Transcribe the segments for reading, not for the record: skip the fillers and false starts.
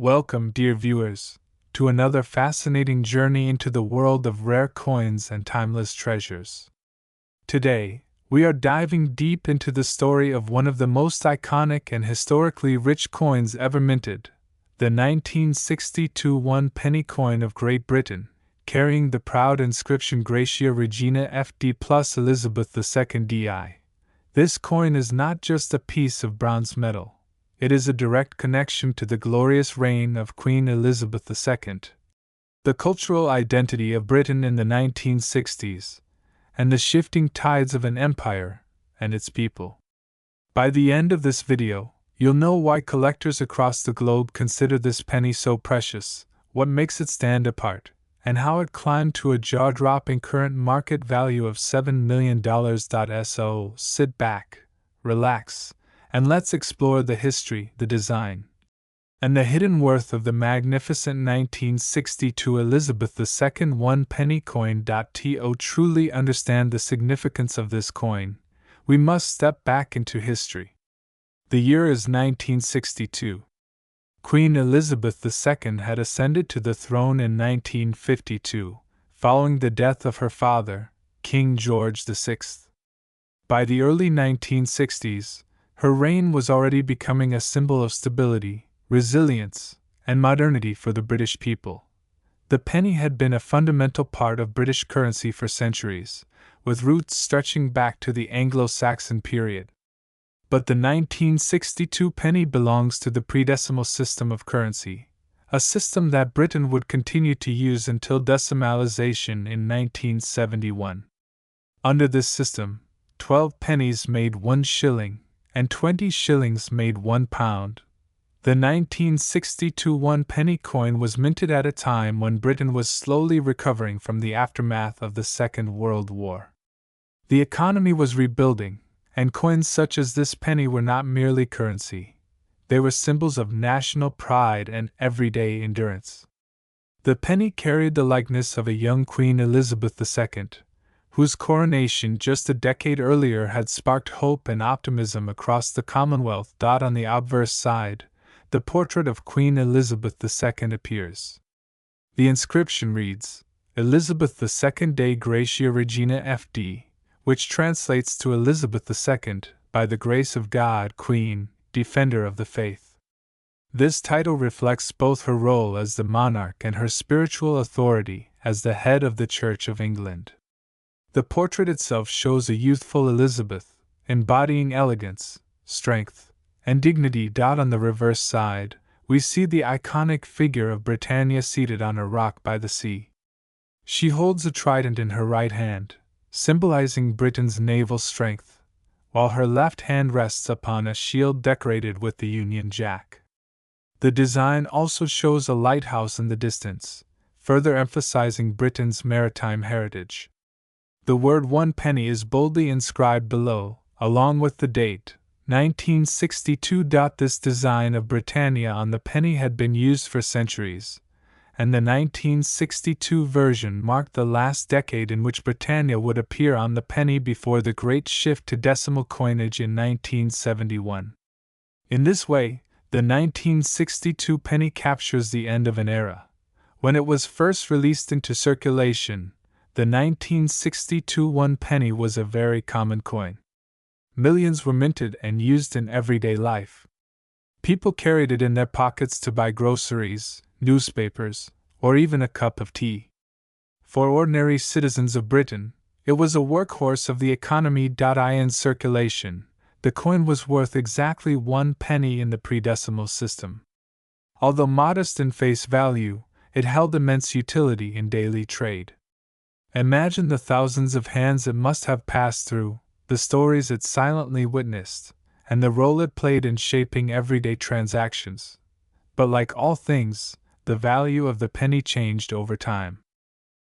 Welcome, dear viewers, to another fascinating journey into the world of rare coins and timeless treasures. Today, we are diving deep into the story of one of the most iconic and historically rich coins ever minted, the 1962 one-penny coin of Great Britain, carrying the proud inscription Gratia Regina FD plus Elizabeth II DI. This coin is not just a piece of bronze metal. It is a direct connection to the glorious reign of Queen Elizabeth II, the cultural identity of Britain in the 1960s, and the shifting tides of an empire and its people. By the end of this video, you'll know why collectors across the globe consider this penny so precious, what makes it stand apart, and how it climbed to a jaw-dropping current market value of $7 million. So sit back, relax, and let's explore the history, the design, and the hidden worth of the magnificent 1962 Elizabeth II one-penny coin. To truly understand the significance of this coin, we must step back into history. The year is 1962. Queen Elizabeth II had ascended to the throne in 1952, following the death of her father, King George VI. By the early 1960s, her reign was already becoming a symbol of stability, resilience, and modernity for the British people. The penny had been a fundamental part of British currency for centuries, with roots stretching back to the Anglo-Saxon period. But the 1962 penny belongs to the pre-decimal system of currency, a system that Britain would continue to use until decimalization in 1971. Under this system, 12 pennies made 1 shilling, and 20 shillings made 1 pound. The 1962 one-penny coin was minted at a time when Britain was slowly recovering from the aftermath of the Second World War. The economy was rebuilding, and coins such as this penny were not merely currency. They were symbols of national pride and everyday endurance. The penny carried the likeness of a young Queen Elizabeth II, whose coronation just a decade earlier had sparked hope and optimism across the Commonwealth. On the obverse side, the portrait of Queen Elizabeth II appears. The inscription reads, Elizabeth II de Gratia Regina FD, which translates to Elizabeth II, by the grace of God, Queen, Defender of the Faith. This title reflects both her role as the monarch and her spiritual authority as the head of the Church of England. The portrait itself shows a youthful Elizabeth, embodying elegance, strength, and dignity. On the reverse side, we see the iconic figure of Britannia seated on a rock by the sea. She holds a trident in her right hand, symbolizing Britain's naval strength, while her left hand rests upon a shield decorated with the Union Jack. The design also shows a lighthouse in the distance, further emphasizing Britain's maritime heritage. The word one penny is boldly inscribed below, along with the date, 1962. This design of Britannia on the penny had been used for centuries, and the 1962 version marked the last decade in which Britannia would appear on the penny before the great shift to decimal coinage in 1971. In this way, the 1962 penny captures the end of an era. When it was first released into circulation, the 1962 one penny was a very common coin. Millions were minted and used in everyday life. People carried it in their pockets to buy groceries, newspapers, or even a cup of tea. For ordinary citizens of Britain, it was a workhorse of the economy. In circulation, the coin was worth exactly 1 penny in the pre-decimal system. Although modest in face value, it held immense utility in daily trade. Imagine the thousands of hands it must have passed through, the stories it silently witnessed, and the role it played in shaping everyday transactions. But like all things, the value of the penny changed over time.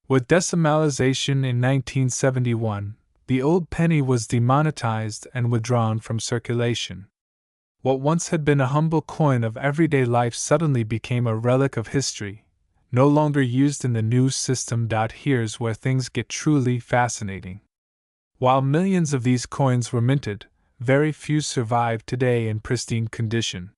With decimalization in 1971, the old penny was demonetized and withdrawn from circulation. What once had been a humble coin of everyday life suddenly became a relic of history, no longer used in the new system. Here's where things get truly fascinating. While millions of these coins were minted, very few survive today in pristine condition.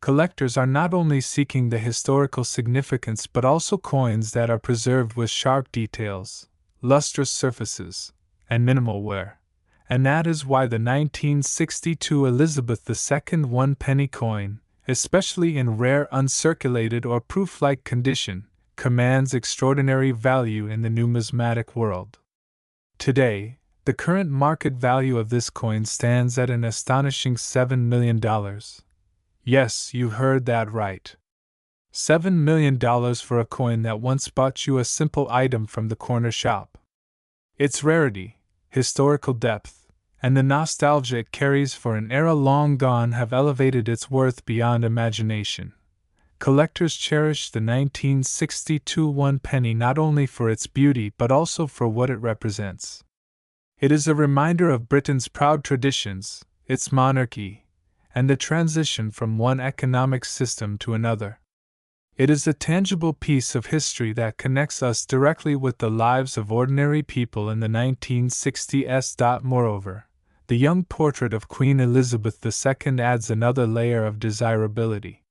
Collectors are not only seeking the historical significance but also coins that are preserved with sharp details, lustrous surfaces, and minimal wear. And that is why the 1962 Elizabeth II 1-penny coin, especially in rare uncirculated or proof-like condition, commands extraordinary value in the numismatic world. Today, the current market value of this coin stands at an astonishing $7 million. Yes, you heard that right. $7 million for a coin that once bought you a simple item from the corner shop. Its rarity, historical depth, and the nostalgia it carries for an era long gone have elevated its worth beyond imagination. Collectors cherish the 1962 1-penny not only for its beauty but also for what it represents. It is a reminder of Britain's proud traditions, its monarchy, and the transition from one economic system to another. It is a tangible piece of history that connects us directly with the lives of ordinary people in the 1960s. Moreover, the young portrait of Queen Elizabeth II adds another layer of desirability.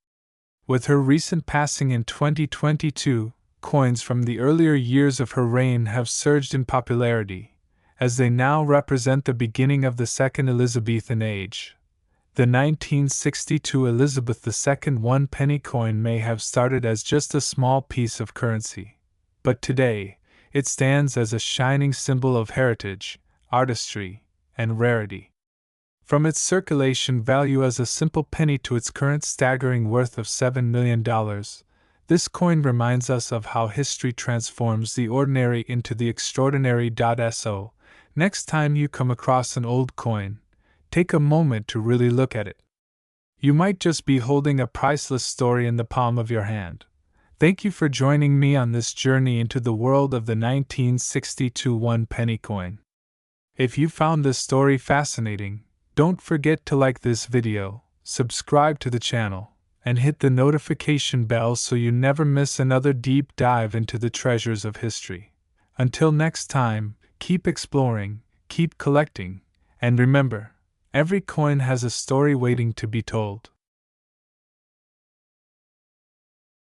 With her recent passing in 2022, coins from the earlier years of her reign have surged in popularity, as they now represent the beginning of the Second Elizabethan age. The 1962 Elizabeth II 1-penny coin may have started as just a small piece of currency, but today, it stands as a shining symbol of heritage, artistry, and rarity. From its circulation value as a simple penny to its current staggering worth of $7 million, this coin reminds us of how history transforms the ordinary into the extraordinary. So, next time you come across an old coin, take a moment to really look at it. You might just be holding a priceless story in the palm of your hand. Thank you for joining me on this journey into the world of the 1962 1-penny coin. If you found this story fascinating, don't forget to like this video, subscribe to the channel, and hit the notification bell so you never miss another deep dive into the treasures of history. Until next time, keep exploring, keep collecting, and remember, every coin has a story waiting to be told.